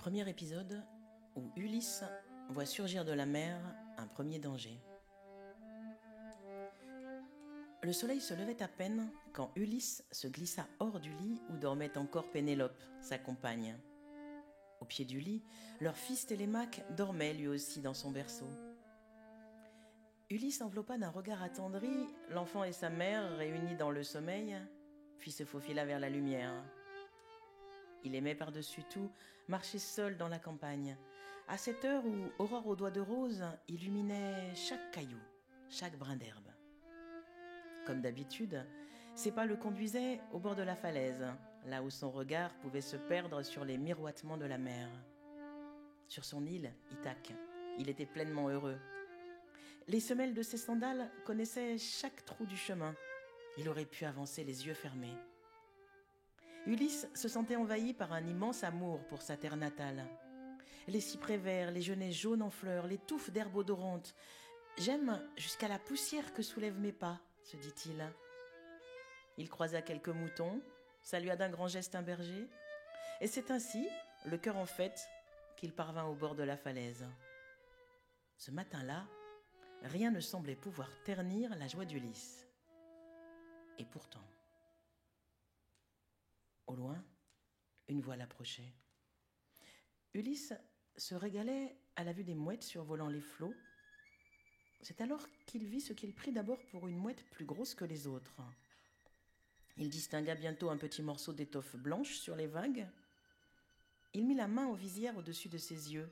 Premier épisode où Ulysse voit surgir de la mer un premier danger. Le soleil se levait à peine quand Ulysse se glissa hors du lit où dormait encore Pénélope, sa compagne. Au pied du lit, leur fils Télémaque dormait lui aussi dans son berceau. Ulysse enveloppa d'un regard attendri l'enfant et sa mère réunis dans le sommeil, puis se faufila vers la lumière. Il aimait par-dessus tout marcher seul dans la campagne, à cette heure où Aurore aux doigts de rose illuminait chaque caillou, chaque brin d'herbe. Comme d'habitude, ses pas le conduisaient au bord de la falaise, là où son regard pouvait se perdre sur les miroitements de la mer. Sur son île, Ithaque, il était pleinement heureux. Les semelles de ses sandales connaissaient chaque trou du chemin. Il aurait pu avancer les yeux fermés. Ulysse se sentait envahi par un immense amour pour sa terre natale. Les cyprès verts, les genêts jaunes en fleurs, les touffes d'herbes odorantes. « J'aime jusqu'à la poussière que soulèvent mes pas », se dit-il. Il croisa quelques moutons, salua d'un grand geste un berger, et c'est ainsi, le cœur en fête, qu'il parvint au bord de la falaise. Ce matin-là, rien ne semblait pouvoir ternir la joie d'Ulysse. Et pourtant, au loin, une voix l'approchait. Ulysse se régalait à la vue des mouettes survolant les flots. C'est alors qu'il vit ce qu'il prit d'abord pour une mouette plus grosse que les autres. Il distingua bientôt un petit morceau d'étoffe blanche sur les vagues. Il mit la main en visière au-dessus de ses yeux.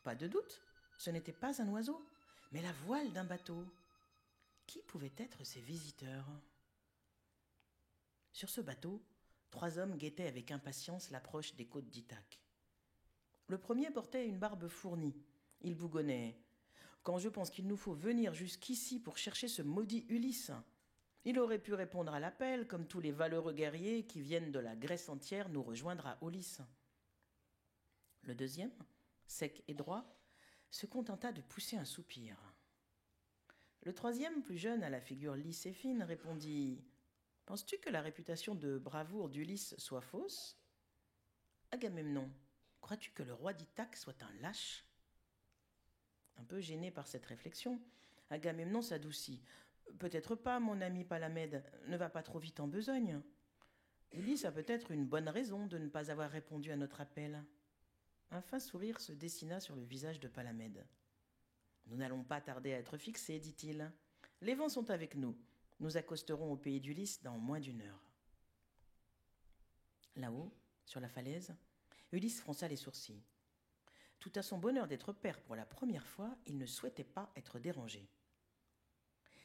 Pas de doute, ce n'était pas un oiseau, mais la voile d'un bateau. Qui pouvaient être ces visiteurs ? Sur ce bateau, 3 hommes guettaient avec impatience l'approche des côtes d'Ithaque. Le premier portait une barbe fournie. Il bougonnait. « Quand je pense qu'il nous faut venir jusqu'ici pour chercher ce maudit Ulysse, il aurait pu répondre à l'appel comme tous les valeureux guerriers qui viennent de la Grèce entière nous rejoindre à Aulis. » Le deuxième, sec et droit, se contenta de pousser un soupir. Le troisième, plus jeune, à la figure lisse et fine, répondit « Penses-tu que la réputation de bravoure d'Ulysse soit fausse ? Agamemnon, crois-tu que le roi d'Ithaque soit un lâche ?» Un peu gêné par cette réflexion, Agamemnon s'adoucit. « Peut-être pas, mon ami Palamède, ne va pas trop vite en besogne. Ulysse a peut-être une bonne raison de ne pas avoir répondu à notre appel. » Un fin sourire se dessina sur le visage de Palamède. « Nous n'allons pas tarder à être fixés, dit-il. Les vents sont avec nous. Nous accosterons au pays d'Ulysse dans moins d'1 heure. » Là-haut, sur la falaise, Ulysse fronça les sourcils. Tout à son bonheur d'être père pour la première fois, il ne souhaitait pas être dérangé.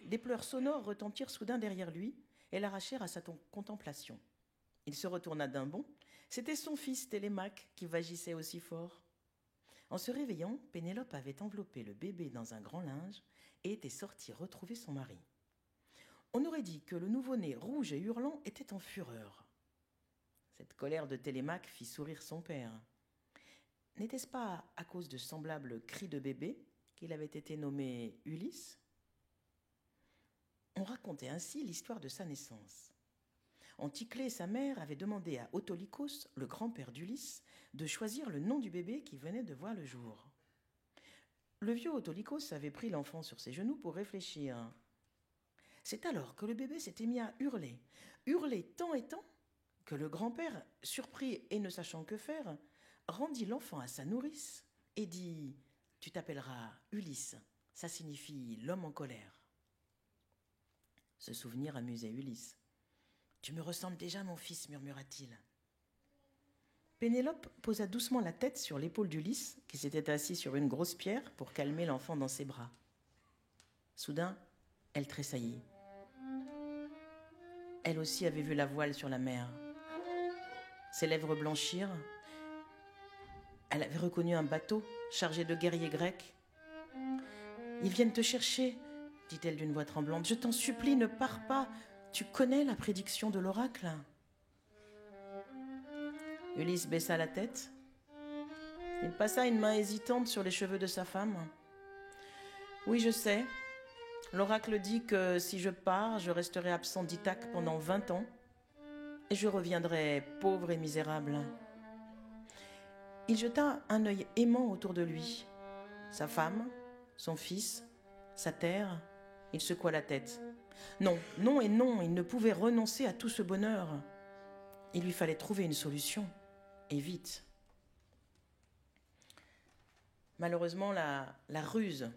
Des pleurs sonores retentirent soudain derrière lui et l'arrachèrent à sa contemplation. Il se retourna d'un bond. C'était son fils Télémaque qui vagissait aussi fort. En se réveillant, Pénélope avait enveloppé le bébé dans un grand linge et était sortie retrouver son mari. On aurait dit que le nouveau-né, rouge et hurlant, était en fureur. Cette colère de Télémaque fit sourire son père. N'était-ce pas à cause de semblables cris de bébé qu'il avait été nommé Ulysse ? On racontait ainsi l'histoire de sa naissance. Anticlée, sa mère, avait demandé à Autolycos, le grand-père d'Ulysse, de choisir le nom du bébé qui venait de voir le jour. Le vieux Autolycos avait pris l'enfant sur ses genoux pour réfléchir. C'est alors que le bébé s'était mis à hurler tant et tant, que le grand-père, surpris et ne sachant que faire, rendit l'enfant à sa nourrice et dit « Tu t'appelleras Ulysse, ça signifie l'homme en colère. » Ce souvenir amusait Ulysse. « Tu me ressembles déjà, mon fils, murmura-t-il. » Pénélope posa doucement la tête sur l'épaule d'Ulysse, qui s'était assis sur une grosse pierre pour calmer l'enfant dans ses bras. Soudain, elle tressaillit. Elle aussi avait vu la voile sur la mer. Ses lèvres blanchirent. Elle avait reconnu un bateau chargé de guerriers grecs. « Ils viennent te chercher, » dit-elle d'une voix tremblante. « Je t'en supplie, ne pars pas. Tu connais la prédiction de l'oracle ?» Ulysse baissa la tête. Il passa une main hésitante sur les cheveux de sa femme. « Oui, je sais. L'oracle dit que si je pars, je resterai absent d'Ithaque pendant 20 ans et je reviendrai pauvre et misérable. » Il jeta un œil aimant autour de lui. Sa femme, son fils, sa terre, il secoua la tête. Non, non et non, il ne pouvait renoncer à tout ce bonheur. Il lui fallait trouver une solution, et vite. Malheureusement, la ruse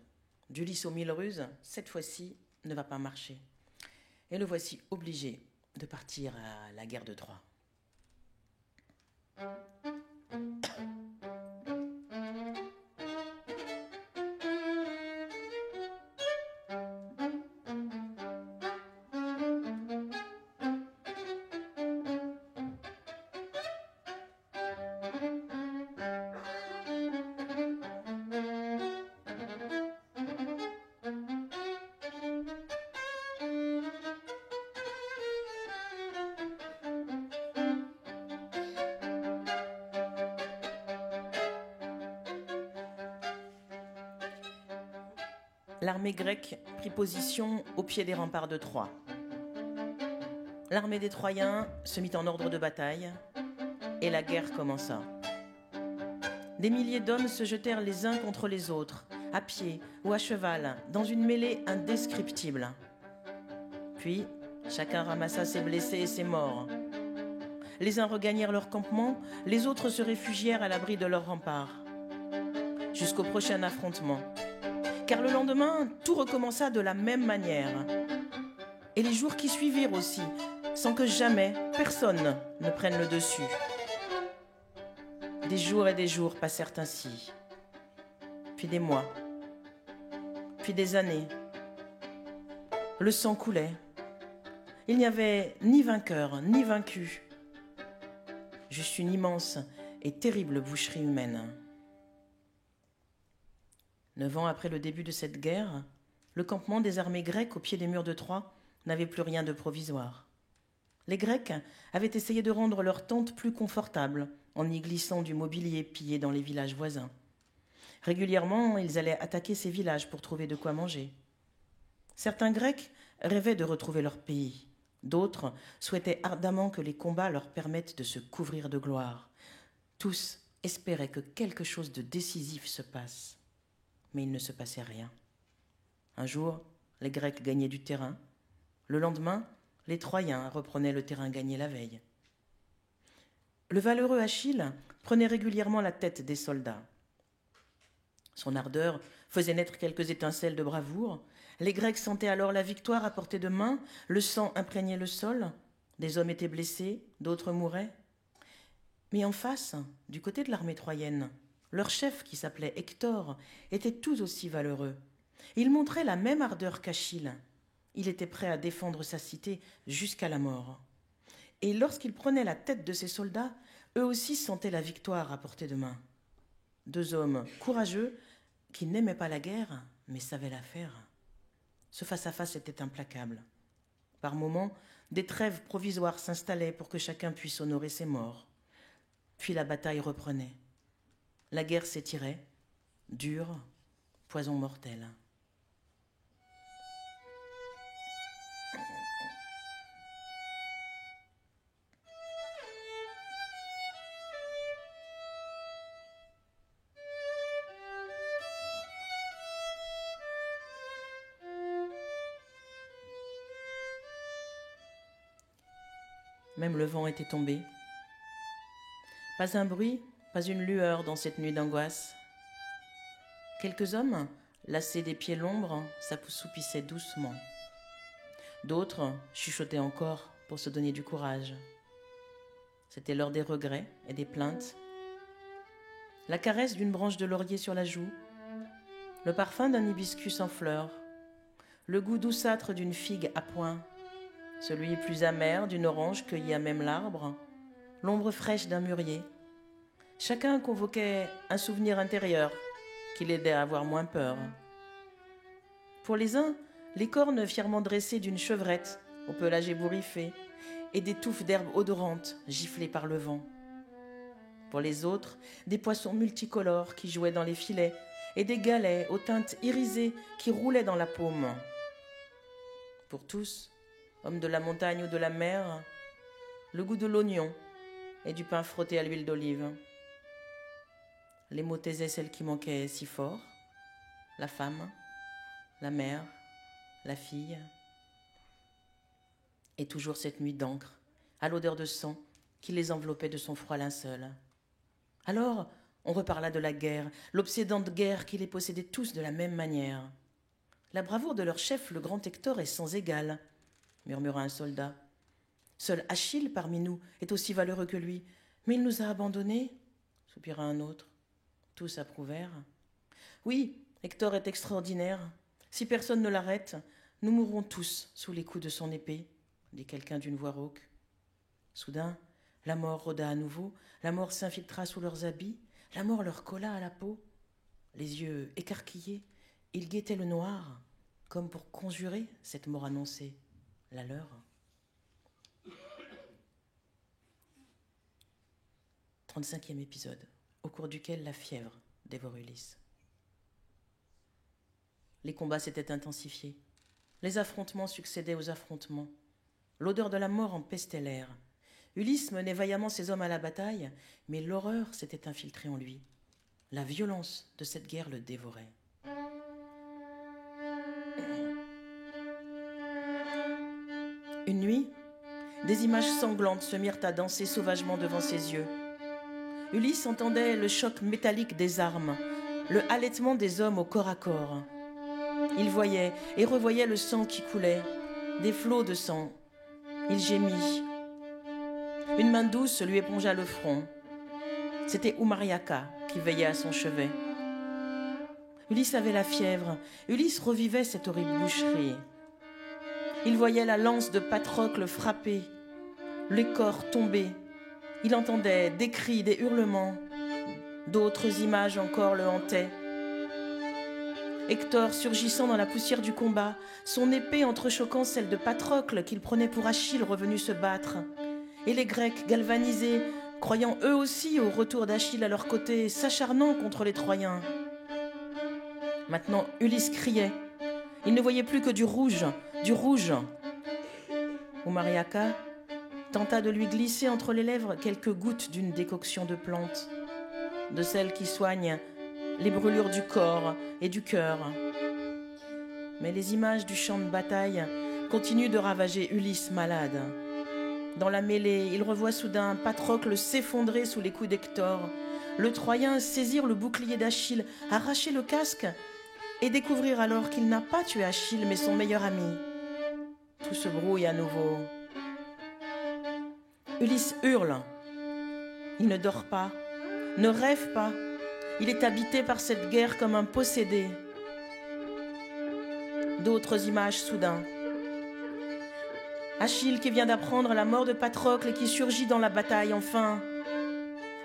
d'Ulysse aux 1000 ruses, cette fois-ci, ne va pas marcher. Et le voici obligé de partir à la guerre de Troie. L'armée grecque prit position au pied des remparts de Troie. L'armée des Troyens se mit en ordre de bataille et la guerre commença. Des milliers d'hommes se jetèrent les uns contre les autres, à pied ou à cheval, dans une mêlée indescriptible. Puis, chacun ramassa ses blessés et ses morts. Les uns regagnèrent leur campement, les autres se réfugièrent à l'abri de leurs remparts. Jusqu'au prochain affrontement. Car le lendemain, tout recommença de la même manière. Et les jours qui suivirent aussi, sans que jamais personne ne prenne le dessus. Des jours et des jours passèrent ainsi, puis des mois, puis des années. Le sang coulait. Il n'y avait ni vainqueur, ni vaincu. Juste une immense et terrible boucherie humaine. 9 ans après le début de cette guerre, le campement des armées grecques au pied des murs de Troie n'avait plus rien de provisoire. Les Grecs avaient essayé de rendre leurs tentes plus confortables en y glissant du mobilier pillé dans les villages voisins. Régulièrement, ils allaient attaquer ces villages pour trouver de quoi manger. Certains Grecs rêvaient de retrouver leur pays. D'autres souhaitaient ardemment que les combats leur permettent de se couvrir de gloire. Tous espéraient que quelque chose de décisif se passe. Mais il ne se passait rien. Un jour, les Grecs gagnaient du terrain. Le lendemain, les Troyens reprenaient le terrain gagné la veille. Le valeureux Achille prenait régulièrement la tête des soldats. Son ardeur faisait naître quelques étincelles de bravoure. Les Grecs sentaient alors la victoire à portée de main, le sang imprégnait le sol, des hommes étaient blessés, d'autres mouraient. Mais en face, du côté de l'armée troyenne, leur chef, qui s'appelait Hector, était tout aussi valeureux. Il montrait la même ardeur qu'Achille. Il était prêt à défendre sa cité jusqu'à la mort. Et lorsqu'il prenait la tête de ses soldats, eux aussi sentaient la victoire à portée de main. 2 hommes courageux qui n'aimaient pas la guerre, mais savaient la faire. Ce face-à-face était implacable. Par moments, des trêves provisoires s'installaient pour que chacun puisse honorer ses morts. Puis la bataille reprenait. La guerre s'étirait, dure, poison mortel. Même le vent était tombé. Pas un bruit, pas une lueur dans cette nuit d'angoisse. Quelques hommes, lassés des pieds l'ombre, s'assoupissaient doucement. D'autres chuchotaient encore pour se donner du courage. C'était l'heure des regrets et des plaintes. La caresse d'une branche de laurier sur la joue, le parfum d'un hibiscus en fleurs, le goût douceâtre d'une figue à point, celui plus amer d'une orange cueillie à même l'arbre, l'ombre fraîche d'un mûrier. Chacun convoquait un souvenir intérieur qui l'aidait à avoir moins peur. Pour les uns, les cornes fièrement dressées d'une chevrette au pelage ébouriffé et des touffes d'herbes odorantes giflées par le vent. Pour les autres, des poissons multicolores qui jouaient dans les filets et des galets aux teintes irisées qui roulaient dans la paume. Pour tous, hommes de la montagne ou de la mer, le goût de l'oignon et du pain frotté à l'huile d'olive. Les mots taisaient celle qui manquait si fort, la femme, la mère, la fille. Et toujours cette nuit d'encre, à l'odeur de sang, qui les enveloppait de son froid linceul. Alors, on reparla de la guerre, l'obsédante guerre qui les possédait tous de la même manière. La bravoure de leur chef, le grand Hector, est sans égal, murmura un soldat. Seul Achille parmi nous est aussi valeureux que lui, mais il nous a abandonnés, soupira un autre. Tous approuvèrent. Oui, Hector est extraordinaire. Si personne ne l'arrête, nous mourrons tous sous les coups de son épée, dit quelqu'un d'une voix rauque. Soudain, la mort rôda à nouveau, la mort s'infiltra sous leurs habits, la mort leur colla à la peau. Les yeux écarquillés, ils guettaient le noir, comme pour conjurer cette mort annoncée, la leur. 35e épisode, au cours duquel la fièvre dévore Ulysse. Les combats s'étaient intensifiés. Les affrontements succédaient aux affrontements. L'odeur de la mort empestait l'air. Ulysse menait vaillamment ses hommes à la bataille, mais l'horreur s'était infiltrée en lui. La violence de cette guerre le dévorait. Une nuit, des images sanglantes se mirent à danser sauvagement devant ses yeux. Ulysse entendait le choc métallique des armes, le halètement des hommes au corps à corps. Il voyait et revoyait le sang qui coulait, des flots de sang. Il gémit. Une main douce lui épongea le front. C'était Oumariaka qui veillait à son chevet. Ulysse avait la fièvre. Ulysse revivait cette horrible boucherie. Il voyait la lance de Patrocle frapper, les corps tomber. Il entendait des cris, des hurlements. D'autres images encore le hantaient. Hector surgissant dans la poussière du combat, son épée entrechoquant celle de Patrocle qu'il prenait pour Achille revenu se battre. Et les Grecs, galvanisés, croyant eux aussi au retour d'Achille à leur côté, s'acharnant contre les Troyens. Maintenant, Ulysse criait. Il ne voyait plus que du rouge, du rouge. Oumariaka tenta de lui glisser entre les lèvres quelques gouttes d'une décoction de plantes, de celles qui soignent les brûlures du corps et du cœur. Mais les images du champ de bataille continuent de ravager Ulysse malade. Dans la mêlée, il revoit soudain Patrocle s'effondrer sous les coups d'Hector, le Troyen saisir le bouclier d'Achille, arracher le casque et découvrir alors qu'il n'a pas tué Achille mais son meilleur ami. Tout se brouille à nouveau. Ulysse hurle. Il ne dort pas, ne rêve pas. Il est habité par cette guerre comme un possédé. D'autres images soudain. Achille qui vient d'apprendre la mort de Patrocle et qui surgit dans la bataille enfin.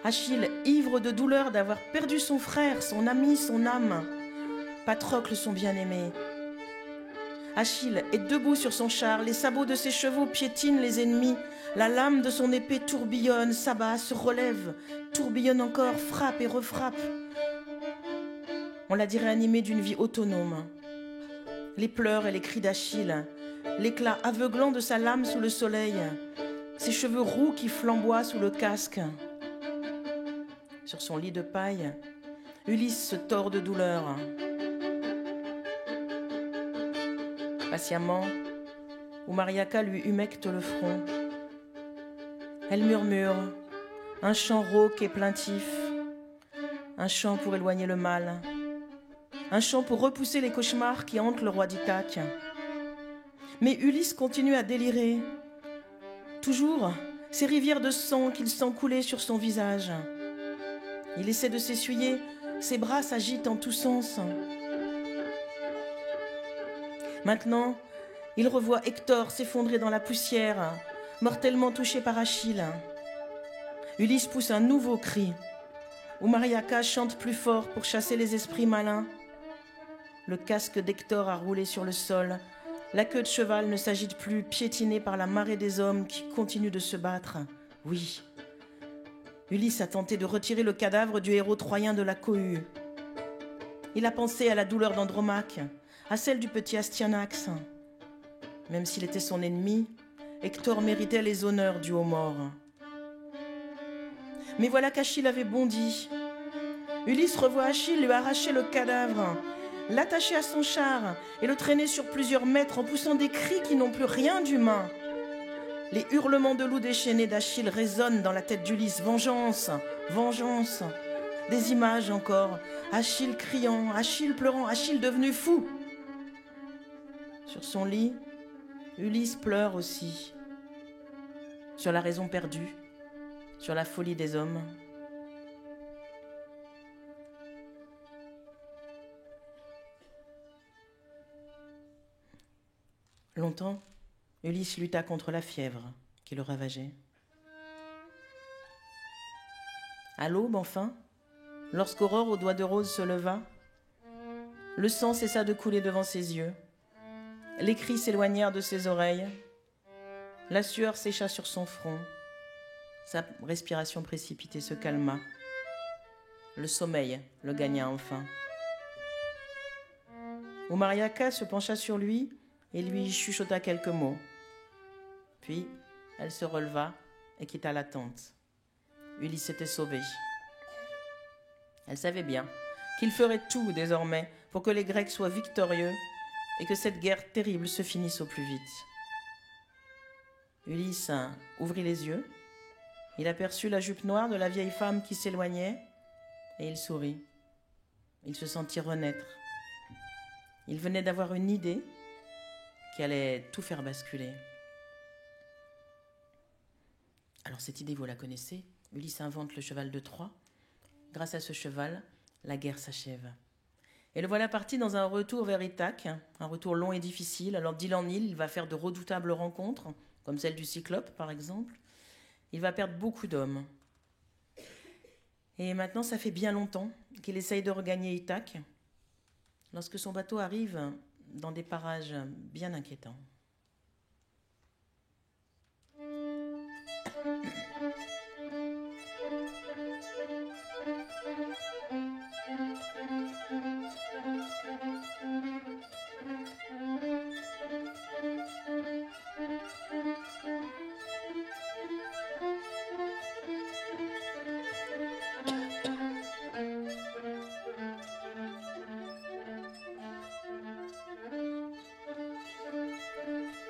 Achille ivre de douleur d'avoir perdu son frère, son ami, son âme. Patrocle son bien-aimé. Achille est debout sur son char, les sabots de ses chevaux piétinent les ennemis, la lame de son épée tourbillonne, s'abat, se relève, tourbillonne encore, frappe et refrappe. On la dirait animée d'une vie autonome. Les pleurs et les cris d'Achille, l'éclat aveuglant de sa lame sous le soleil, ses cheveux roux qui flamboient sous le casque. Sur son lit de paille, Ulysse se tord de douleur. Patiemment, Oumariaka lui humecte le front. Elle murmure, un chant rauque et plaintif, un chant pour éloigner le mal, un chant pour repousser les cauchemars qui hantent le roi d'Ithaque. Mais Ulysse continue à délirer. Toujours, ces rivières de sang qu'il sent couler sur son visage. Il essaie de s'essuyer, ses bras s'agitent en tous sens. Maintenant, il revoit Hector s'effondrer dans la poussière, mortellement touché par Achille. Ulysse pousse un nouveau cri. Oumariaka chante plus fort pour chasser les esprits malins. Le casque d'Hector a roulé sur le sol. La queue de cheval ne s'agite plus, piétinée par la marée des hommes qui continuent de se battre. Oui, Ulysse a tenté de retirer le cadavre du héros troyen de la cohue. Il a pensé à la douleur d'Andromaque, à celle du petit Astyanax. Même s'il était son ennemi, Hector méritait les honneurs dus aux morts. Mais voilà qu'Achille avait bondi. Ulysse revoit Achille lui arracher le cadavre, l'attacher à son char et le traîner sur plusieurs mètres en poussant des cris qui n'ont plus rien d'humain. Les hurlements de loup déchaîné d'Achille résonnent dans la tête d'Ulysse. Vengeance, vengeance. Des images encore. Achille criant, Achille pleurant, Achille devenu fou. Sur son lit, Ulysse pleure aussi. Sur la raison perdue, sur la folie des hommes. Longtemps, Ulysse lutta contre la fièvre qui le ravageait. À l'aube, enfin, lorsqu'Aurore aux doigts de rose se leva, le sang cessa de couler devant ses yeux, les cris s'éloignèrent de ses oreilles, la sueur sécha sur son front, sa respiration précipitée se calma, le sommeil le gagna enfin. Oumariaka se pencha sur lui et lui chuchota quelques mots. Puis, elle se releva et quitta la tente. Ulysse était sauvé. Elle savait bien qu'il ferait tout désormais pour que les Grecs soient victorieux et que cette guerre terrible se finisse au plus vite. Ulysse ouvrit les yeux. Il aperçut la jupe noire de la vieille femme qui s'éloignait et il sourit. Il se sentit renaître. Il venait d'avoir une idée qui allait tout faire basculer. Alors cette idée, vous la connaissez. Ulysse invente le cheval de Troie. Grâce à ce cheval, la guerre s'achève. Et le voilà parti dans un retour vers Ithaque, un retour long et difficile. Alors d'île en île, il va faire de redoutables rencontres, comme celle du Cyclope par exemple. Il va perdre beaucoup d'hommes. Et maintenant, ça fait bien longtemps qu'il essaye de regagner Ithaque, lorsque son bateau arrive dans des parages bien inquiétants.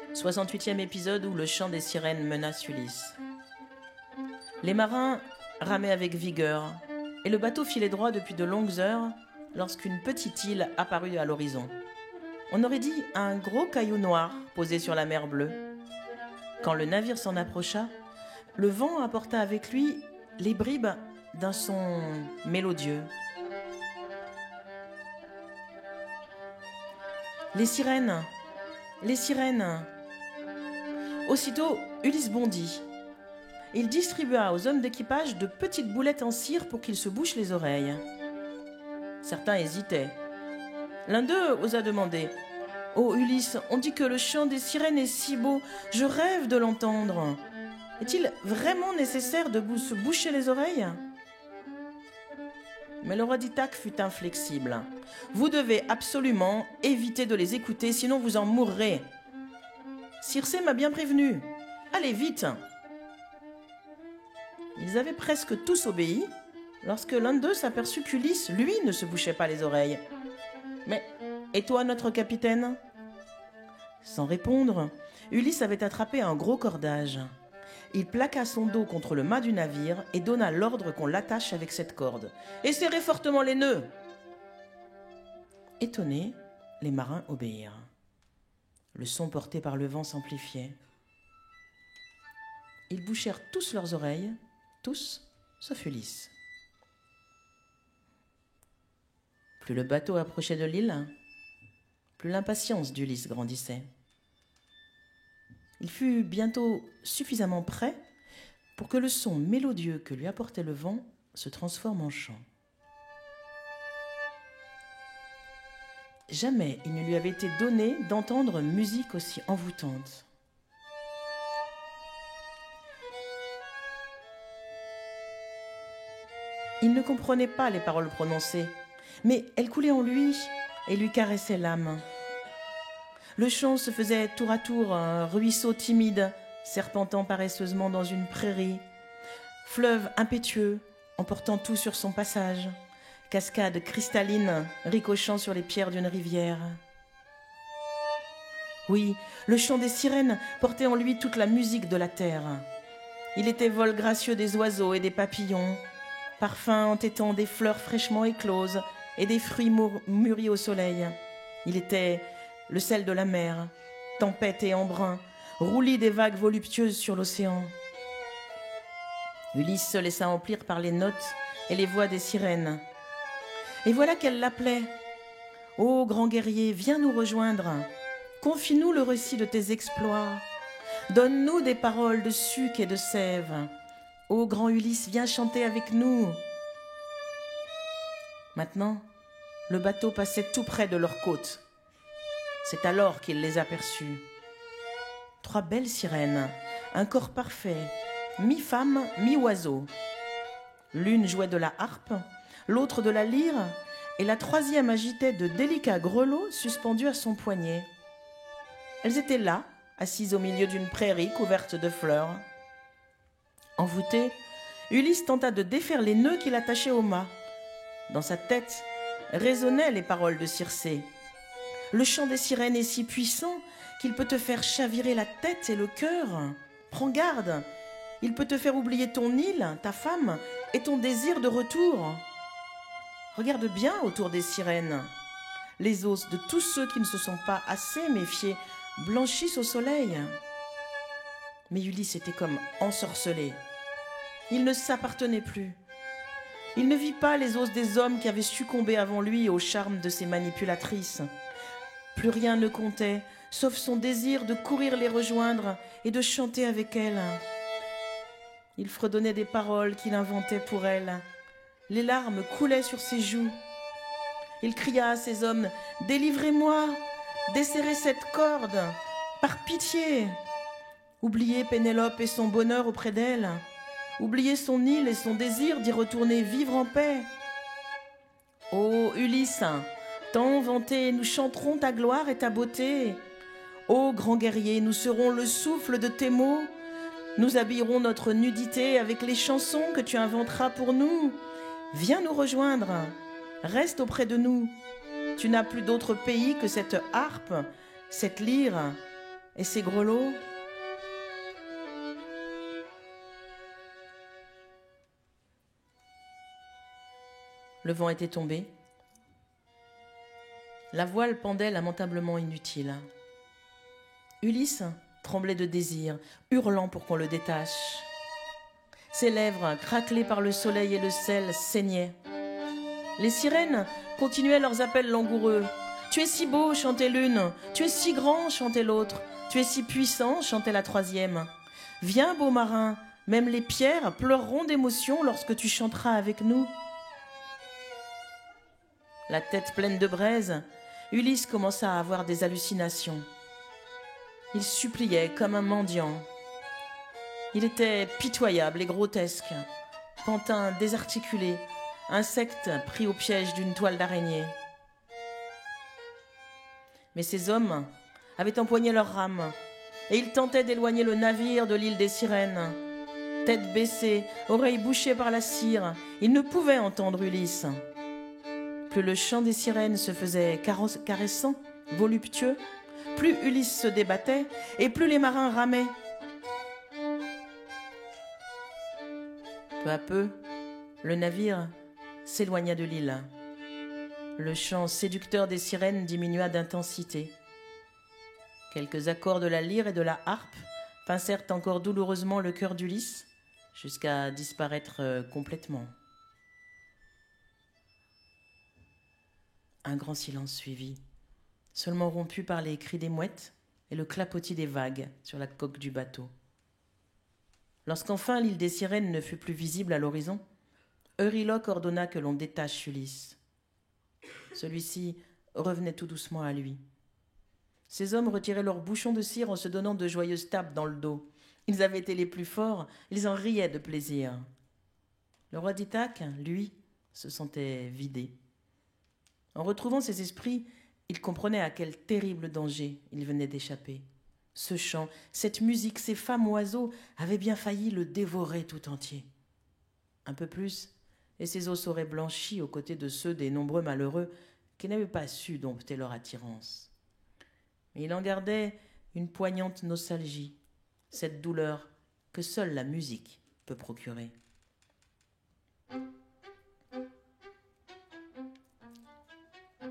« 68e épisode où le chant des sirènes menace Ulysse. Les marins ramaient avec vigueur et le bateau filait droit depuis de longues heures lorsqu'une petite île apparut à l'horizon. On aurait dit un gros caillou noir posé sur la mer bleue. Quand le navire s'en approcha, le vent apporta avec lui les bribes d'un son mélodieux. Les sirènes, les sirènes. Aussitôt, Ulysse bondit. Il distribua aux hommes d'équipage de petites boulettes en cire pour qu'ils se bouchent les oreilles. Certains hésitaient. L'un d'eux osa demander « Oh Ulysse, on dit que le chant des sirènes est si beau, je rêve de l'entendre. Est-il vraiment nécessaire de se boucher les oreilles ?» Mais le roi d'Ithaque fut inflexible. « Vous devez absolument éviter de les écouter, sinon vous en mourrez. Circé m'a bien prévenu. Allez vite !» Ils avaient presque tous obéi lorsque l'un d'eux s'aperçut qu'Ulysse, lui, ne se bouchait pas les oreilles. « Mais, et toi, notre capitaine ?» Sans répondre, Ulysse avait attrapé un gros cordage. Il plaqua son dos contre le mât du navire et donna l'ordre qu'on l'attache avec cette corde. « Et serrez fortement les nœuds !» Étonnés, les marins obéirent. Le son porté par le vent s'amplifiait. Ils bouchèrent tous leurs oreilles, tous, sauf Ulysse. Plus le bateau approchait de l'île, plus l'impatience d'Ulysse grandissait. Il fut bientôt suffisamment prêt pour que le son mélodieux que lui apportait le vent se transforme en chant. Jamais il ne lui avait été donné d'entendre musique aussi envoûtante. Il ne comprenait pas les paroles prononcées, mais elles coulaient en lui et lui caressaient l'âme. Le chant se faisait tour à tour un ruisseau timide, serpentant paresseusement dans une prairie, fleuve impétueux, emportant tout sur son passage, cascade cristalline ricochant sur les pierres d'une rivière. Oui, le chant des sirènes portait en lui toute la musique de la terre. Il était vol gracieux des oiseaux et des papillons, parfum entêtant des fleurs fraîchement écloses et des fruits mûris au soleil. Il était le sel de la mer, tempête et embrun, roulis des vagues voluptueuses sur l'océan. Ulysse se laissa emplir par les notes et les voix des sirènes. Et voilà qu'elle l'appelait. « Ô grand guerrier, viens nous rejoindre. Confie-nous le récit de tes exploits. Donne-nous des paroles de suc et de sève. Ô grand Ulysse, viens chanter avec nous. » Maintenant, le bateau passait tout près de leur côte. C'est alors qu'il les aperçut. 3 belles sirènes, un corps parfait, mi-femme, mi-oiseau. L'une jouait de la harpe, l'autre de la lyre, et la 3e agitait de délicats grelots suspendus à son poignet. Elles étaient là, assises au milieu d'une prairie couverte de fleurs. Envoûté, Ulysse tenta de défaire les nœuds qui l'attachaient au mât. Dans sa tête résonnaient les paroles de Circé. Le chant des sirènes est si puissant qu'il peut te faire chavirer la tête et le cœur. Prends garde, il peut te faire oublier ton île, ta femme et ton désir de retour. Regarde bien autour des sirènes. Les os de tous ceux qui ne se sont pas assez méfiés blanchissent au soleil. Mais Ulysse était comme ensorcelé. Il ne s'appartenait plus. Il ne vit pas les os des hommes qui avaient succombé avant lui au charme de ses manipulatrices. Plus rien ne comptait, sauf son désir de courir les rejoindre et de chanter avec elles. Il fredonnait des paroles qu'il inventait pour elles. Les larmes coulaient sur ses joues. Il cria à ses hommes « Délivrez-moi, desserrez cette corde, par pitié !» Oubliez Pénélope et son bonheur auprès d'elle. Oubliez son île et son désir d'y retourner vivre en paix. Ô Ulysse, tant vanté, nous chanterons ta gloire et ta beauté. Ô grand guerrier, nous serons le souffle de tes mots. Nous habillerons notre nudité avec les chansons que tu inventeras pour nous. Viens nous rejoindre, reste auprès de nous. Tu n'as plus d'autre pays que cette harpe, cette lyre et ces grelots. Le vent était tombé. La voile pendait lamentablement inutile. Ulysse tremblait de désir, hurlant pour qu'on le détache. Ses lèvres, craquelées par le soleil et le sel, saignaient. Les sirènes continuaient leurs appels langoureux. « Tu es si beau !» chantait l'une. « Tu es si grand !» chantait l'autre. « Tu es si puissant !» chantait la 3e. « Viens, beau marin, même les pierres pleureront d'émotion lorsque tu chanteras avec nous. » La tête pleine de braise, Ulysse commença à avoir des hallucinations. Il suppliait comme un mendiant. Il était pitoyable et grotesque, pantin désarticulé, insecte pris au piège d'une toile d'araignée. Mais ces hommes avaient empoigné leurs rames et ils tentaient d'éloigner le navire de l'île des sirènes. Tête baissée, oreilles bouchées par la cire, ils ne pouvaient entendre Ulysse. Plus le chant des sirènes se faisait caressant, voluptueux, plus Ulysse se débattait et plus les marins ramaient. Peu à peu, le navire s'éloigna de l'île. Le chant séducteur des sirènes diminua d'intensité. Quelques accords de la lyre et de la harpe pincèrent encore douloureusement le cœur d'Ulysse jusqu'à disparaître complètement. Un grand silence suivit, seulement rompu par les cris des mouettes et le clapotis des vagues sur la coque du bateau. Lorsqu'enfin l'île des sirènes ne fut plus visible à l'horizon, Euryloque ordonna que l'on détache Ulysse. Celui-ci revenait tout doucement à lui. Ces hommes retiraient leurs bouchons de cire en se donnant de joyeuses tapes dans le dos. Ils avaient été les plus forts, ils en riaient de plaisir. Le roi d'Ithaque, lui, se sentait vidé. En retrouvant ses esprits, il comprenait à quel terrible danger il venait d'échapper. Ce chant, cette musique, ces femmes oiseaux avaient bien failli le dévorer tout entier. Un peu plus, et ses os auraient blanchi aux côtés de ceux des nombreux malheureux qui n'avaient pas su dompter leur attirance. Mais il en gardait une poignante nostalgie, cette douleur que seule la musique peut procurer.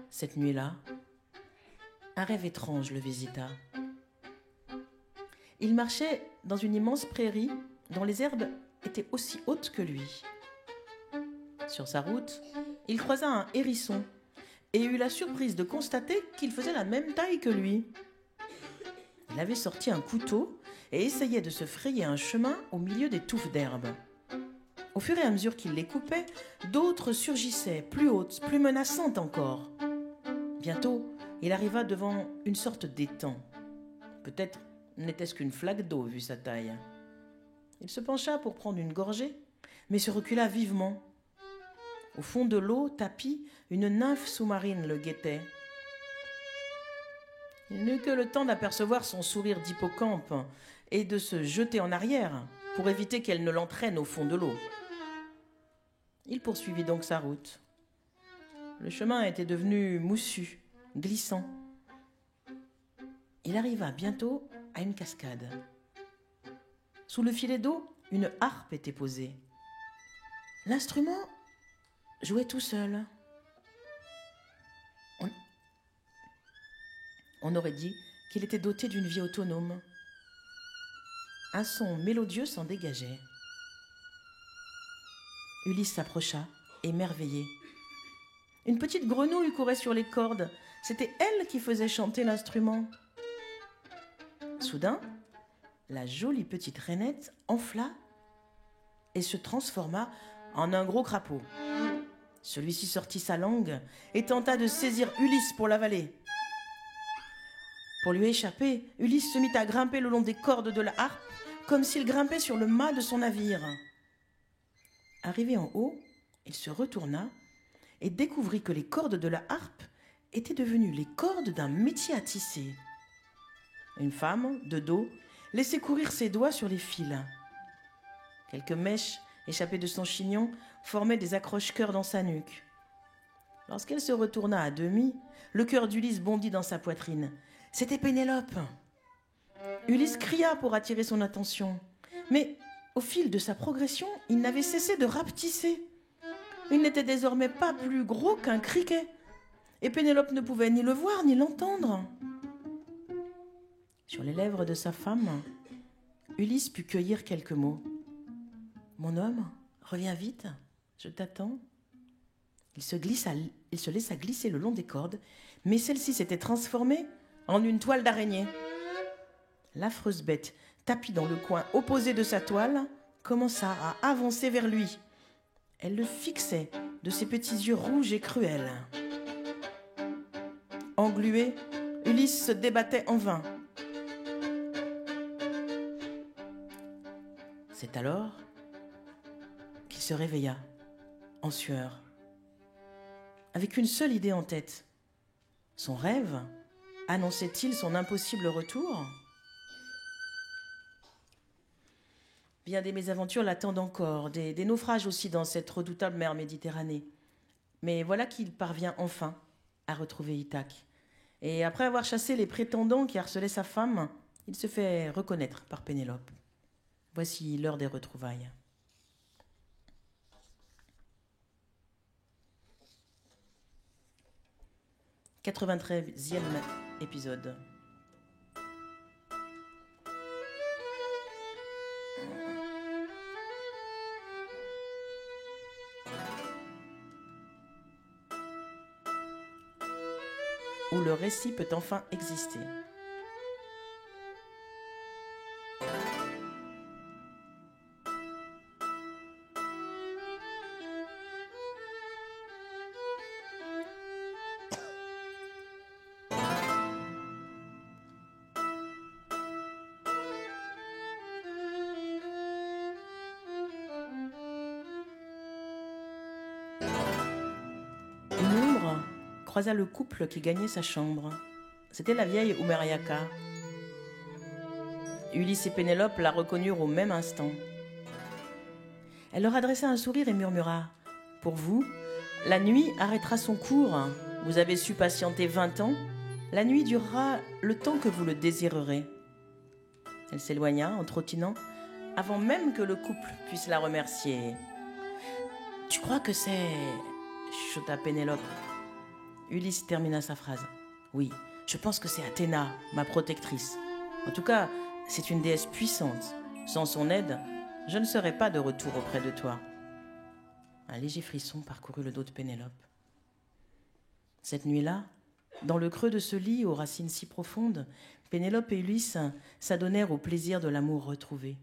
Cette nuit-là, un rêve étrange le visita. Il marchait dans une immense prairie dont les herbes étaient aussi hautes que lui. Sur sa route, il croisa un hérisson et eut la surprise de constater qu'il faisait la même taille que lui. Il avait sorti un couteau et essayait de se frayer un chemin au milieu des touffes d'herbe. Au fur et à mesure qu'il les coupait, d'autres surgissaient, plus hautes, plus menaçantes encore. Bientôt, il arriva devant une sorte d'étang. Peut-être n'était-ce qu'une flaque d'eau vu sa taille. Il se pencha pour prendre une gorgée, mais se recula vivement. Au fond de l'eau, tapie, une nymphe sous-marine le guettait. Il n'eut que le temps d'apercevoir son sourire d'hippocampe et de se jeter en arrière pour éviter qu'elle ne l'entraîne au fond de l'eau. Il poursuivit donc sa route. Le chemin était devenu moussu, glissant. Il arriva bientôt à une cascade. Sous le filet d'eau, une harpe était posée. L'instrument jouait tout seul. On aurait dit qu'il était doté d'une vie autonome. Un son mélodieux s'en dégageait. Ulysse s'approcha, émerveillé. Une petite grenouille courait sur les cordes. C'était elle qui faisait chanter l'instrument. Soudain, la jolie petite rainette enfla et se transforma en un gros crapaud. Celui-ci sortit sa langue et tenta de saisir Ulysse pour l'avaler. Pour lui échapper, Ulysse se mit à grimper le long des cordes de la harpe comme s'il grimpait sur le mât de son navire. Arrivé en haut, il se retourna et découvrit que les cordes de la harpe étaient devenues les cordes d'un métier à tisser. Une femme, de dos, laissait courir ses doigts sur les fils. Quelques mèches échappées de son chignon formaient des accroche-cœurs dans sa nuque. Lorsqu'elle se retourna à demi, le cœur d'Ulysse bondit dans sa poitrine. C'était Pénélope. Ulysse cria pour attirer son attention, mais au fil de sa progression, il n'avait cessé de rapetisser. Il n'était désormais pas plus gros qu'un criquet, et Pénélope ne pouvait ni le voir ni l'entendre. Sur les lèvres de sa femme, Ulysse put cueillir quelques mots. « Mon homme, reviens vite, je t'attends. » Il se laissa glisser le long des cordes, mais celle-ci s'était transformée en une toile d'araignée. L'affreuse bête, tapie dans le coin opposé de sa toile, commença à avancer vers lui. Elle le fixait de ses petits yeux rouges et cruels. Englué, Ulysse se débattait en vain. C'est alors qu'il se réveilla, en sueur, avec une seule idée en tête. Son rêve annonçait-il son impossible retour ? Bien des mésaventures l'attendent encore, des naufrages aussi dans cette redoutable mer Méditerranée. Mais voilà qu'il parvient enfin à retrouver Ithaque. Et après avoir chassé les prétendants qui harcelaient sa femme, il se fait reconnaître par Pénélope. Voici l'heure des retrouvailles. « 93e épisode. Où le récit peut enfin exister. Une ombre croisa le couple qui gagnait sa chambre. C'était la vieille Oumériaka. Ulysse et Pénélope la reconnurent au même instant. Elle leur adressa un sourire et murmura « Pour vous, la nuit arrêtera son cours. Vous avez su patienter 20 ans. La nuit durera le temps que vous le désirerez. » Elle s'éloigna en trottinant, avant même que le couple puisse la remercier. « Tu crois que c'est... » chuchota Pénélope. Ulysse termina sa phrase. « Oui, je pense que c'est Athéna, ma protectrice. En tout cas, c'est une déesse puissante. Sans son aide, je ne serais pas de retour auprès de toi. » Un léger frisson parcourut le dos de Pénélope. Cette nuit-là, dans le creux de ce lit aux racines si profondes, Pénélope et Ulysse s'adonnèrent au plaisir de l'amour retrouvé.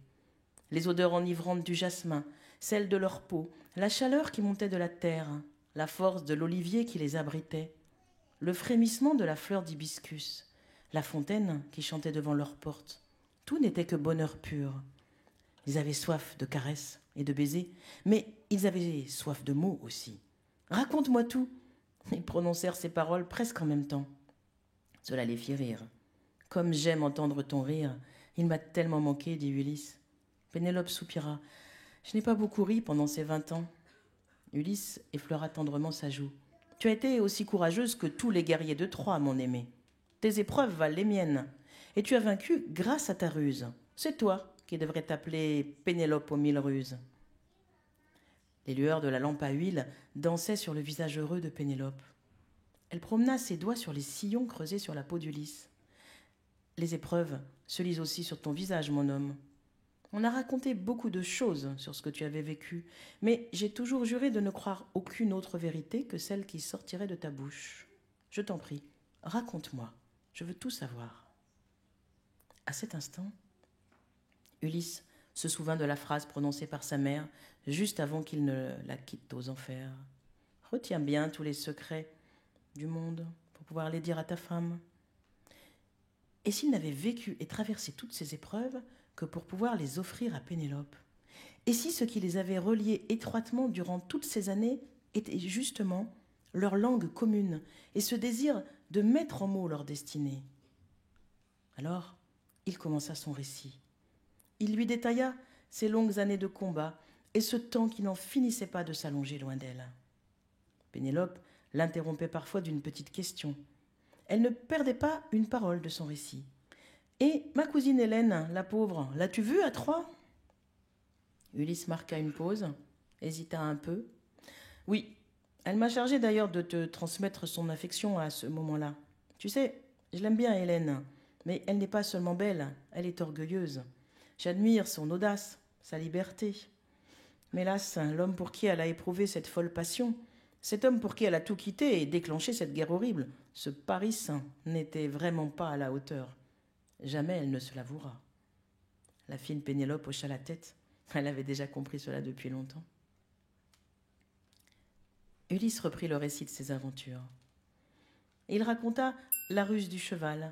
Les odeurs enivrantes du jasmin, celles de leur peau, la chaleur qui montait de la terre, la force de l'olivier qui les abritait, le frémissement de la fleur d'hibiscus, la fontaine qui chantait devant leur porte, tout n'était que bonheur pur. Ils avaient soif de caresses et de baisers, mais ils avaient soif de mots aussi. « Raconte-moi tout !» Ils prononcèrent ces paroles presque en même temps. Cela les fit rire. « Comme j'aime entendre ton rire, il m'a tellement manqué, » dit Ulysse. Pénélope soupira. « Je n'ai pas beaucoup ri pendant ces 20 ans. » Ulysse effleura tendrement sa joue. « Tu as été aussi courageuse que tous les guerriers de Troie, mon aimé. Tes épreuves valent les miennes, et tu as vaincu grâce à ta ruse. C'est toi qui devrais t'appeler Pénélope aux 1000 ruses. » Les lueurs de la lampe à huile dansaient sur le visage heureux de Pénélope. Elle promena ses doigts sur les sillons creusés sur la peau d'Ulysse. « Les épreuves se lisent aussi sur ton visage, mon homme. On a raconté beaucoup de choses sur ce que tu avais vécu, mais j'ai toujours juré de ne croire aucune autre vérité que celle qui sortirait de ta bouche. Je t'en prie, raconte-moi, je veux tout savoir. » À cet instant, Ulysse se souvint de la phrase prononcée par sa mère juste avant qu'il ne la quitte aux enfers. « Retiens bien tous les secrets du monde pour pouvoir les dire à ta femme. » Et s'il n'avait vécu et traversé toutes ces épreuves que pour pouvoir les offrir à Pénélope? Et si ce qui les avait reliés étroitement durant toutes ces années était justement leur langue commune et ce désir de mettre en mots leur destinée? Alors, il commença son récit. Il lui détailla ses longues années de combat et ce temps qui n'en finissait pas de s'allonger loin d'elle. Pénélope l'interrompait parfois d'une petite question. Elle ne perdait pas une parole de son récit. « Et ma cousine Hélène, la pauvre, l'as-tu vue à Troie ?» Ulysse marqua une pause, hésita un peu. « Oui, elle m'a chargé d'ailleurs de te transmettre son affection à ce moment-là. Tu sais, je l'aime bien Hélène, mais elle n'est pas seulement belle, elle est orgueilleuse. J'admire son audace, sa liberté. Mais hélas, l'homme pour qui elle a éprouvé cette folle passion, cet homme pour qui elle a tout quitté et déclenché cette guerre horrible, ce Paris n'était vraiment pas à la hauteur. Jamais elle ne se l'avouera. » La fine Pénélope hocha la tête. Elle avait déjà compris cela depuis longtemps. Ulysse reprit le récit de ses aventures. Il raconta la ruse du cheval,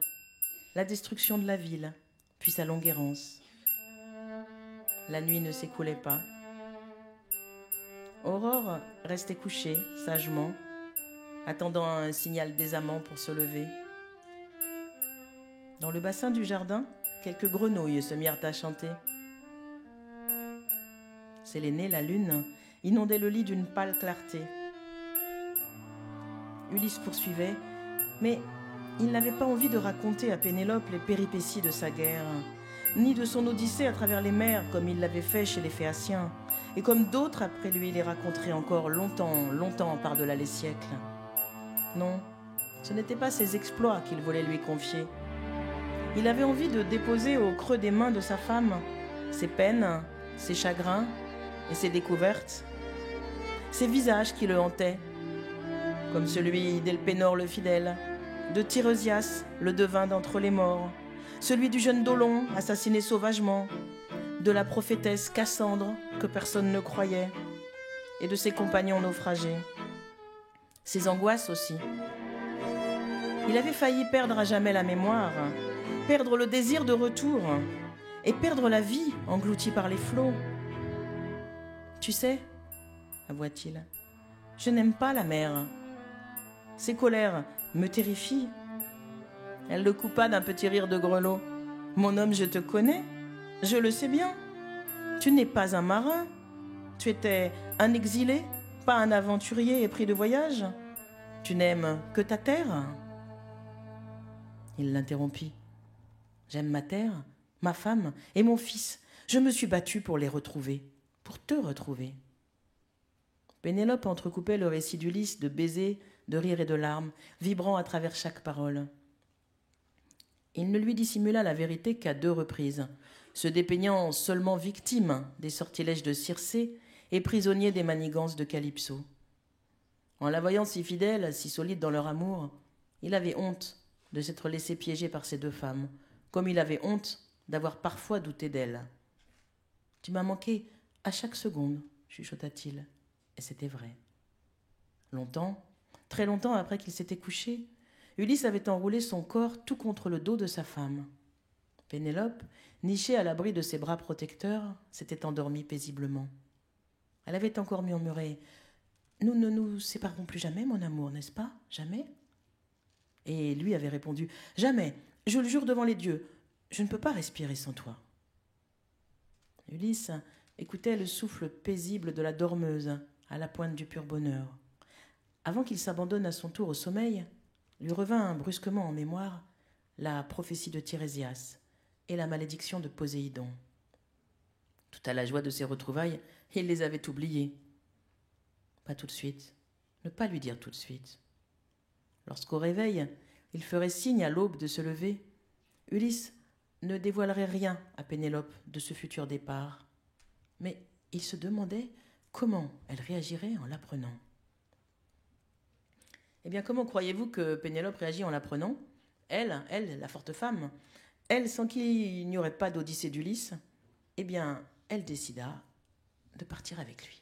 la destruction de la ville, puis sa longue errance. La nuit ne s'écoulait pas. Aurore restait couchée, sagement, attendant un signal des amants pour se lever. Dans le bassin du jardin, quelques grenouilles se mirent à chanter. Sélénée, la lune, inondait le lit d'une pâle clarté. Ulysse poursuivait, mais il n'avait pas envie de raconter à Pénélope les péripéties de sa guerre, ni de son odyssée à travers les mers comme il l'avait fait chez les Phéaciens, et comme d'autres après lui les raconteraient encore longtemps, longtemps par-delà les siècles. Non, ce n'étaient pas ses exploits qu'il voulait lui confier. Il avait envie de déposer au creux des mains de sa femme ses peines, ses chagrins et ses découvertes, ces visages qui le hantaient, comme celui d'Elpénor le fidèle, de Tiresias, le devin d'entre les morts, celui du jeune Dolon, assassiné sauvagement, de la prophétesse Cassandre, que personne ne croyait, et de ses compagnons naufragés. Ses angoisses aussi. Il avait failli perdre à jamais la mémoire, perdre le désir de retour, et perdre la vie engloutie par les flots. « Tu sais, avoua-t-il, je n'aime pas la mer. Ses colères me terrifient. » Elle le coupa d'un petit rire de grelot. « Mon homme, je te connais, je le sais bien. Tu n'es pas un marin, tu étais un exilé, Pas un aventurier épris de voyage? Tu n'aimes que ta terre? » Il l'interrompit. « J'aime ma terre, ma femme et mon fils. Je me suis battu pour les retrouver, pour te retrouver. » Pénélope entrecoupait le récit d'Ulysse de baisers, de rires et de larmes, vibrant à travers chaque parole. Il ne lui dissimula la vérité qu'à 2 reprises, se dépeignant seulement victime des sortilèges de Circé et prisonnier des manigances de Calypso. En la voyant si fidèle, si solide dans leur amour, il avait honte de s'être laissé piéger par ces 2 femmes, comme il avait honte d'avoir parfois douté d'elles. « Tu m'as manqué à chaque seconde, » chuchota-t-il, et c'était vrai. Longtemps, très longtemps après qu'il s'était couché, Ulysse avait enroulé son corps tout contre le dos de sa femme. Pénélope, nichée à l'abri de ses bras protecteurs, s'était endormie paisiblement. Elle avait encore murmuré « Nous ne nous séparerons plus jamais, mon amour, n'est-ce pas? Jamais ?» Et lui avait répondu « Jamais, je le jure devant les dieux, je ne peux pas respirer sans toi. » Ulysse écoutait le souffle paisible de la dormeuse à la pointe du pur bonheur. Avant qu'il s'abandonne à son tour au sommeil, lui revint brusquement en mémoire la prophétie de Tirésias et la malédiction de Poséidon. Tout à la joie de ses retrouvailles, il les avait oubliées. Pas tout de suite, ne pas lui dire tout de suite. Lorsqu'au réveil, il ferait signe à l'aube de se lever, Ulysse ne dévoilerait rien à Pénélope de ce futur départ. Mais il se demandait comment elle réagirait en l'apprenant. Eh bien, comment croyez-vous que Pénélope réagit en l'apprenant? Elle, la forte femme, elle, sans qu'il n'y aurait pas d'Odyssée d'Ulysse, eh bien, elle décida de partir avec lui.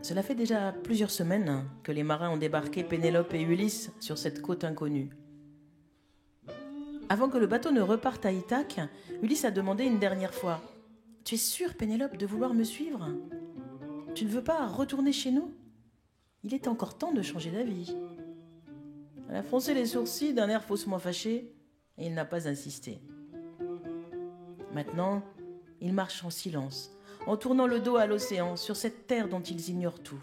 Cela fait déjà plusieurs semaines que les marins ont débarqué Pénélope et Ulysse sur cette côte inconnue. Avant que le bateau ne reparte à Ithaque, Ulysse a demandé une dernière fois « Tu es sûre, Pénélope, de vouloir me suivre? Tu ne veux pas retourner chez nous? Il est encore temps de changer d'avis. » Elle a froncé les sourcils d'un air faussement fâché et il n'a pas insisté. Maintenant, ils marchent en silence, en tournant le dos à l'océan, sur cette terre dont ils ignorent tout.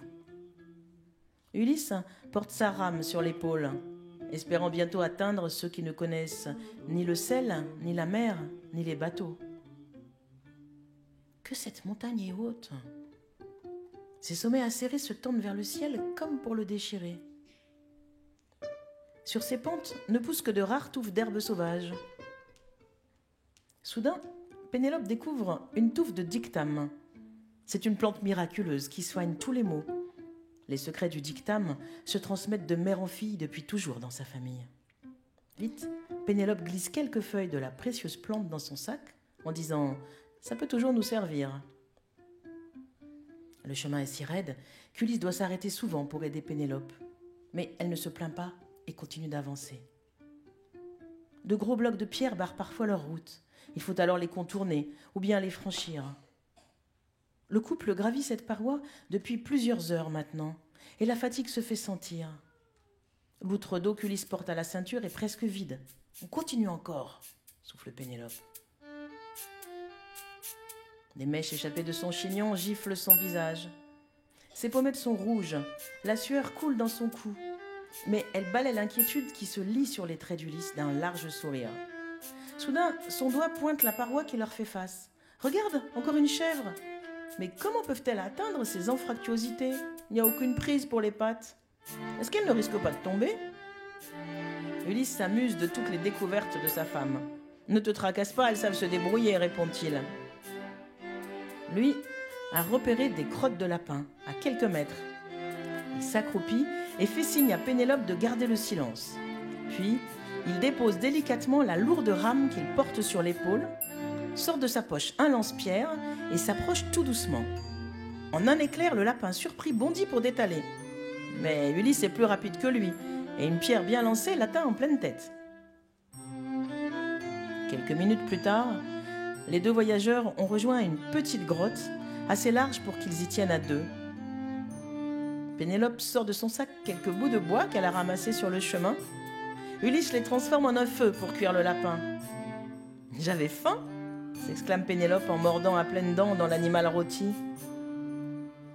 Ulysse porte sa rame sur l'épaule, espérant bientôt atteindre ceux qui ne connaissent ni le sel, ni la mer, ni les bateaux. Que cette montagne est haute! Ses sommets acérés se tendent vers le ciel comme pour le déchirer. Sur ses pentes ne poussent que de rares touffes d'herbes sauvages. Soudain, Pénélope découvre une touffe de dictame. C'est une plante miraculeuse qui soigne tous les maux. Les secrets du dictame se transmettent de mère en fille depuis toujours dans sa famille. Vite, Pénélope glisse quelques feuilles de la précieuse plante dans son sac en disant « Ça peut toujours nous servir ». Le chemin est si raide qu'Ulysse doit s'arrêter souvent pour aider Pénélope. Mais elle ne se plaint pas et continue d'avancer. De gros blocs de pierre barrent parfois leur route. Il faut alors les contourner ou bien les franchir. Le couple gravit cette paroi depuis plusieurs heures maintenant, et la fatigue se fait sentir. L'outre d'eau qu'Ulysse porte à la ceinture est presque vide. On continue encore, souffle Pénélope. Des mèches échappées de son chignon giflent son visage. Ses pommettes sont rouges, la sueur coule dans son cou, mais elle balaie l'inquiétude qui se lit sur les traits d'Ulysse d'un large sourire. Soudain, son doigt pointe la paroi qui leur fait face. « Regarde, encore une chèvre !» Mais comment peuvent-elles atteindre ces anfractuosités? Il n'y a aucune prise pour les pattes. Est-ce qu'elles ne risquent pas de tomber? Ulysse s'amuse de toutes les découvertes de sa femme. « Ne te tracasse pas, elles savent se débrouiller, » répond-il. Lui a repéré des crottes de lapin à quelques mètres. Il s'accroupit et fait signe à Pénélope de garder le silence. Puis, il dépose délicatement la lourde rame qu'il porte sur l'épaule, sort de sa poche un lance-pierre et s'approche tout doucement. En un éclair, le lapin surpris bondit pour détaler. Mais Ulysse est plus rapide que lui, et une pierre bien lancée l'atteint en pleine tête. Quelques minutes plus tard, les deux voyageurs ont rejoint une petite grotte, assez large pour qu'ils y tiennent à deux. Pénélope sort de son sac quelques bouts de bois qu'elle a ramassés sur le chemin. Ulysse les transforme en un feu pour cuire le lapin. « J'avais faim !» s'exclame Pénélope en mordant à pleines dents dans l'animal rôti.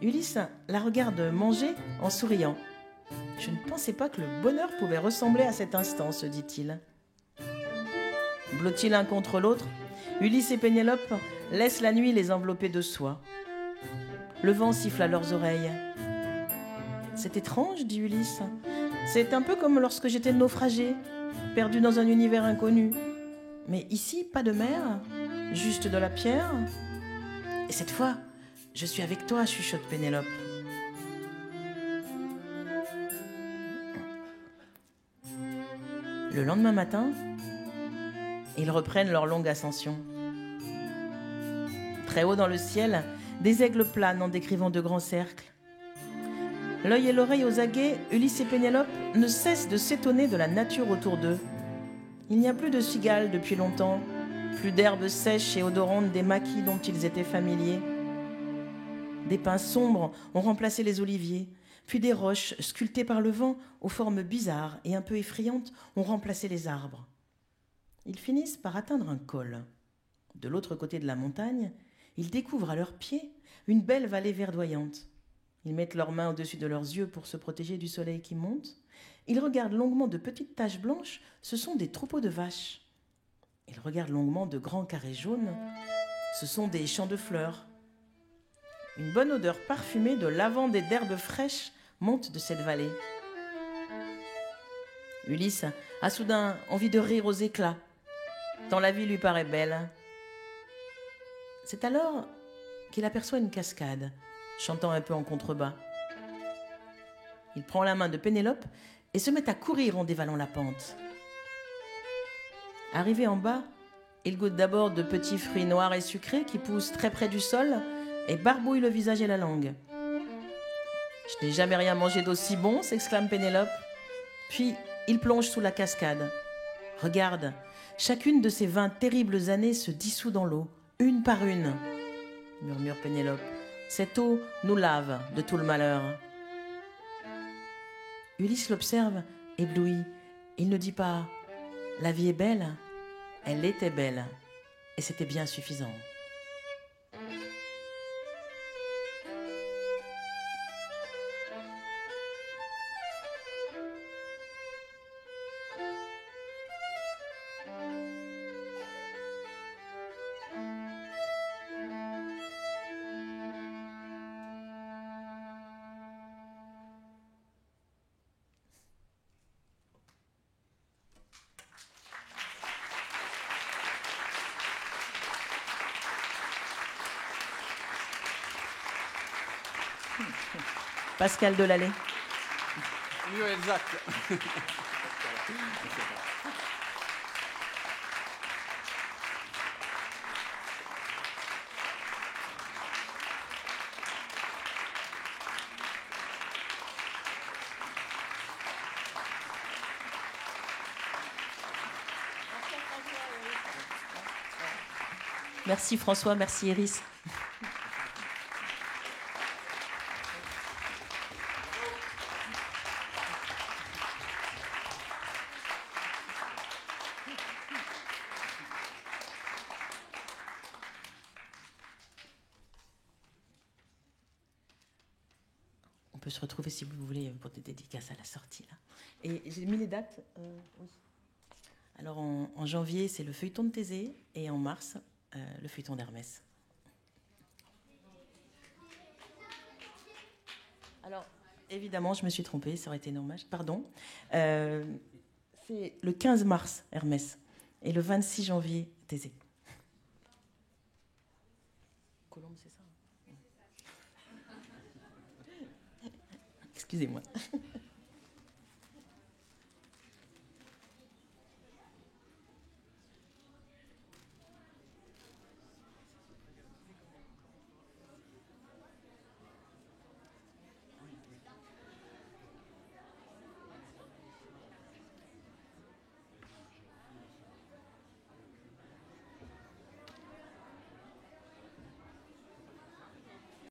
Ulysse la regarde manger en souriant. « Je ne pensais pas que le bonheur pouvait ressembler à cet instant, se dit-il. » Blottis l'un contre l'autre, Ulysse et Pénélope laissent la nuit les envelopper de soie. Le vent siffle à leurs oreilles. « C'est étrange, dit Ulysse. C'est un peu comme lorsque j'étais naufragé, perdu dans un univers inconnu. Mais ici, pas de mer, juste de la pierre. Et cette fois, je suis avec toi, chuchote Pénélope. Le lendemain matin, ils reprennent leur longue ascension. Très haut dans le ciel, des aigles planent en décrivant de grands cercles. L'œil et l'oreille aux aguets, Ulysse et Pénélope ne cessent de s'étonner de la nature autour d'eux. Il n'y a plus de cigales depuis longtemps, plus d'herbes sèches et odorantes des maquis dont ils étaient familiers. Des pins sombres ont remplacé les oliviers, puis des roches sculptées par le vent aux formes bizarres et un peu effrayantes ont remplacé les arbres. Ils finissent par atteindre un col. De l'autre côté de la montagne, ils découvrent à leurs pieds une belle vallée verdoyante. Ils mettent leurs mains au-dessus de leurs yeux pour se protéger du soleil qui monte. Ils regardent longuement de petites taches blanches, ce sont des troupeaux de vaches. Ils regardent longuement de grands carrés jaunes, ce sont des champs de fleurs. Une bonne odeur parfumée de lavande et d'herbes fraîches monte de cette vallée. Ulysse a soudain envie de rire aux éclats, tant la vie lui paraît belle. C'est alors qu'il aperçoit une cascade, chantant un peu en contrebas. Il prend la main de Pénélope et se met à courir en dévalant la pente. Arrivé en bas, il goûte d'abord de petits fruits noirs et sucrés qui poussent très près du sol et barbouillent le visage et la langue. « Je n'ai jamais rien mangé d'aussi bon !» s'exclame Pénélope. Puis il plonge sous la cascade. « Regarde, chacune de ces 20 terribles années se dissout dans l'eau, une par une, » murmure Pénélope. « Cette eau nous lave de tout le malheur. » Ulysse l'observe, ébloui. Il ne dit pas « La vie est belle », elle était belle, et c'était bien suffisant. Pascal Delallay. Oui, exact. Merci François, merci Iris. On peut se retrouver si vous voulez pour des dédicaces à la sortie. Là. Et j'ai mis les dates. Oui. Alors en janvier, c'est le feuilleton de Thésée et en mars, le feuilleton d'Hermès. Alors, évidemment, je me suis trompée, ça aurait été normal. Pardon. C'est le 15 mars, Hermès, et le 26 janvier, Thésée. Colombe, c'est ça? Excusez-moi.